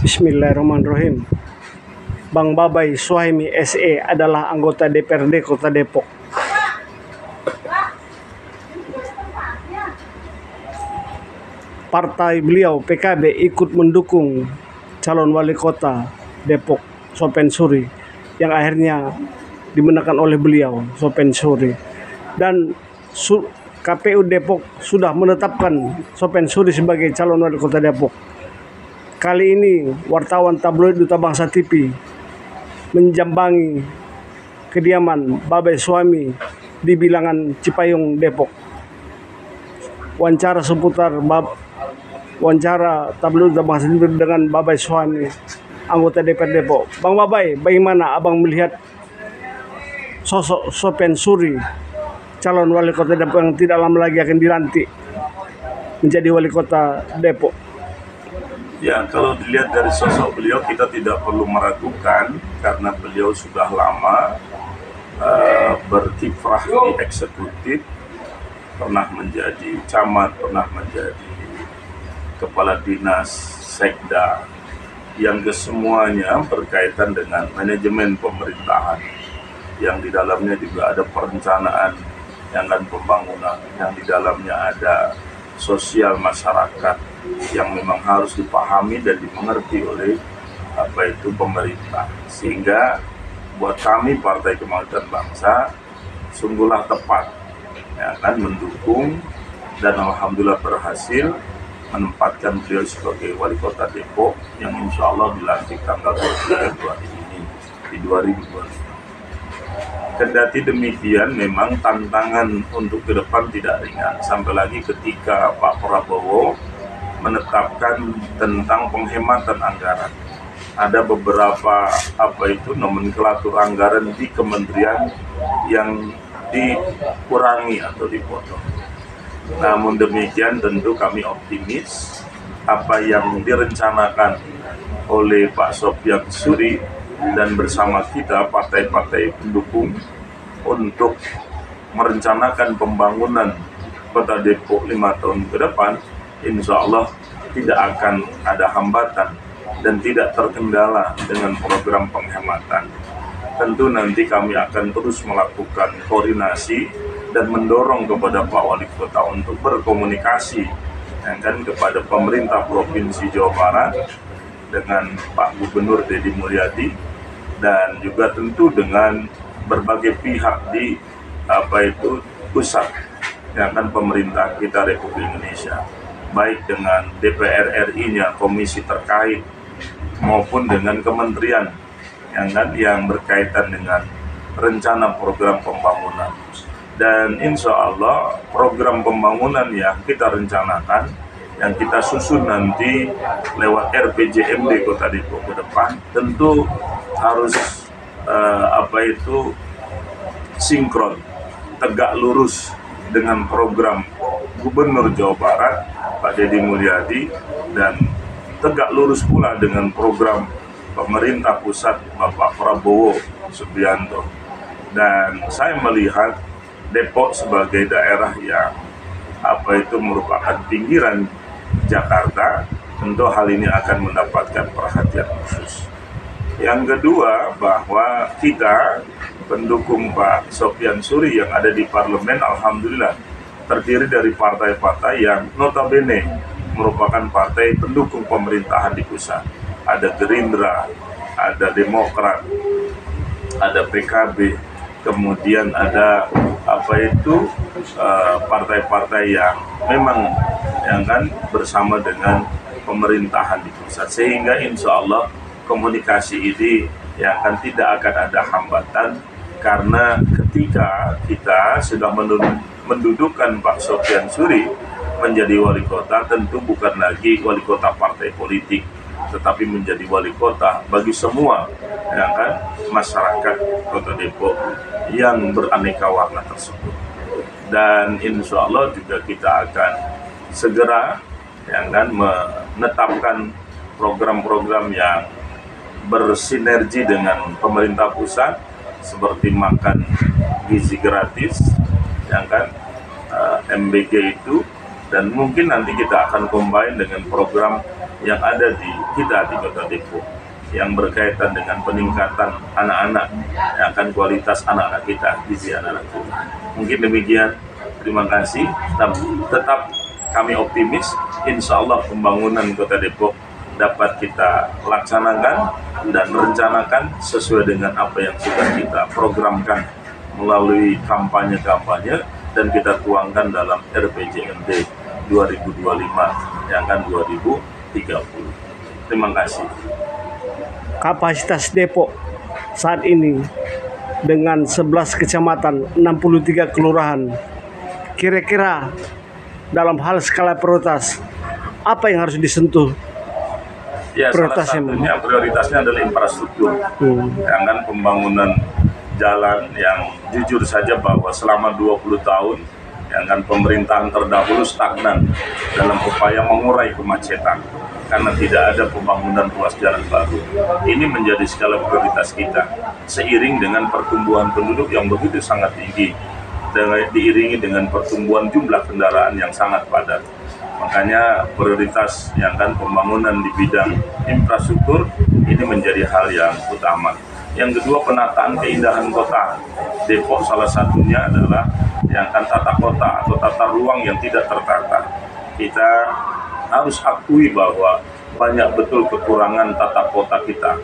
Bismillahirrahmanirrahim. Bang Babai Suhaimi SE adalah anggota DPRD Kota Depok. Partai beliau PKB ikut mendukung calon wali kota Depok Sopen Suri yang akhirnya dimenangkan oleh beliau Sopen Suri, dan KPU Depok sudah menetapkan Sopen Suri sebagai calon wali kota Depok. Kali ini wartawan tabloid Duta Bangsa TV menjambangi kediaman Babai Suhaimi di Bilangan Cipayung Depok. Wawancara tabloid Duta Bangsa TV dengan Babai Suhaimi, anggota DPR Depok. Bang Babai, bagaimana abang melihat sosok Sopen Suri, calon wali kota Depok yang tidak lama lagi akan dilantik menjadi wali kota Depok? Ya, kalau dilihat dari sosok beliau, kita tidak perlu meragukan karena beliau sudah lama berkiprah di eksekutif, pernah menjadi camat, pernah menjadi kepala dinas, sekda, yang kesemuanya berkaitan dengan manajemen pemerintahan, yang di dalamnya juga ada perencanaan, yang dan pembangunan, yang di dalamnya ada sosial masyarakat yang memang harus dipahami dan dimengerti oleh pemerintah. Sehingga buat kami Partai Kebangkitan Bangsa sungguhlah tepat mendukung, dan alhamdulillah berhasil menempatkan beliau sebagai wali kota Depok yang insya Allah dilantik tanggal 2 Februari ini di 2025. Kendati demikian, memang tantangan untuk ke depan tidak ringan, sampai lagi ketika Pak Prabowo menetapkan tentang penghematan anggaran. Ada beberapa nomenklatur anggaran di kementerian yang dikurangi atau dipotong. Namun demikian, tentu kami optimis apa yang direncanakan oleh Pak Sopen Suri dan bersama kita partai-partai pendukung untuk merencanakan pembangunan Kota Depok 5 tahun ke depan, insya Allah tidak akan ada hambatan dan tidak terkendala dengan program penghematan. Tentu nanti kami akan terus melakukan koordinasi dan mendorong kepada Pak Wali Kota untuk berkomunikasi kepada pemerintah Provinsi Jawa Barat dengan Pak Gubernur Deddy Mulyadi, dan juga tentu dengan berbagai pihak di pusat pemerintah kita Republik Indonesia, baik dengan DPR RI-nya, komisi terkait, maupun dengan kementerian yang berkaitan dengan rencana program pembangunan. Dan insya Allah program pembangunan yang kita rencanakan, yang kita susun nanti lewat RPJMD Kota Depok ke depan, tentu harus sinkron, tegak lurus dengan program Gubernur Jawa Barat Pak Deddy Mulyadi, dan tegak lurus pula dengan program pemerintah pusat Bapak Prabowo Subianto. Dan saya melihat Depok sebagai daerah yang merupakan pinggiran Jakarta, tentu hal ini akan mendapatkan perhatian khusus. Yang kedua, bahwa kita pendukung Pak Sopen Suri yang ada di parlemen, alhamdulillah terdiri dari partai-partai yang notabene merupakan partai pendukung pemerintahan di pusat. Ada Gerindra, ada Demokrat, ada PKB, kemudian ada partai-partai yang memang bersama dengan pemerintahan di pusat, sehingga insya Allah komunikasi ini tidak akan ada hambatan, karena ketika kita sudah mendudukkan Pak Sopen Suri menjadi wali kota, tentu bukan lagi wali kota partai politik, tetapi menjadi wali kota bagi semua masyarakat Kota Depok yang beraneka warna tersebut. Dan insya Allah juga kita akan segera menetapkan program-program yang bersinergi dengan pemerintah pusat, seperti makan gizi gratis, MBG itu, dan mungkin nanti kita akan combine dengan program yang ada di kita di Kota Depok yang berkaitan dengan peningkatan anak-anak, yang akan kualitas anak-anak kita, didik anak-anak kita. Mungkin demikian, terima kasih. Tetap kami optimis, insya Allah pembangunan Kota Depok dapat kita laksanakan dan rencanakan sesuai dengan apa yang sudah kita programkan melalui kampanye-kampanye dan kita tuangkan dalam RPJMD 2025 yang akan 2030. Terima kasih. Kapasitas Depok saat ini dengan 11 kecamatan, 63 kelurahan, kira-kira dalam hal skala prioritas apa yang harus disentuh? Ya, salah satunya prioritasnya adalah infrastruktur. Yang kan pembangunan jalan yang jujur saja bahwa selama 20 tahun yang kan pemerintahan terdahulu stagnan dalam upaya mengurai kemacetan karena tidak ada pembangunan ruas jalan baru. Ini menjadi skala prioritas kita seiring dengan pertumbuhan penduduk yang begitu sangat tinggi dan diiringi dengan pertumbuhan jumlah kendaraan yang sangat padat. Makanya prioritas yang kan pembangunan di bidang infrastruktur ini menjadi hal yang utama. Yang kedua, penataan keindahan kota. Depok salah satunya adalah yang kan tata kota atau tata ruang yang tidak tertata. Kita harus akui bahwa banyak betul kekurangan tata kota kita,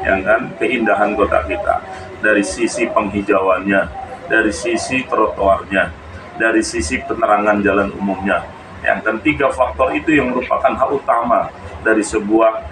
yang kan keindahan kota kita dari sisi penghijauannya, dari sisi trotoarnya, dari sisi penerangan jalan umumnya. Yang ketiga faktor itu yang merupakan hal utama dari sebuah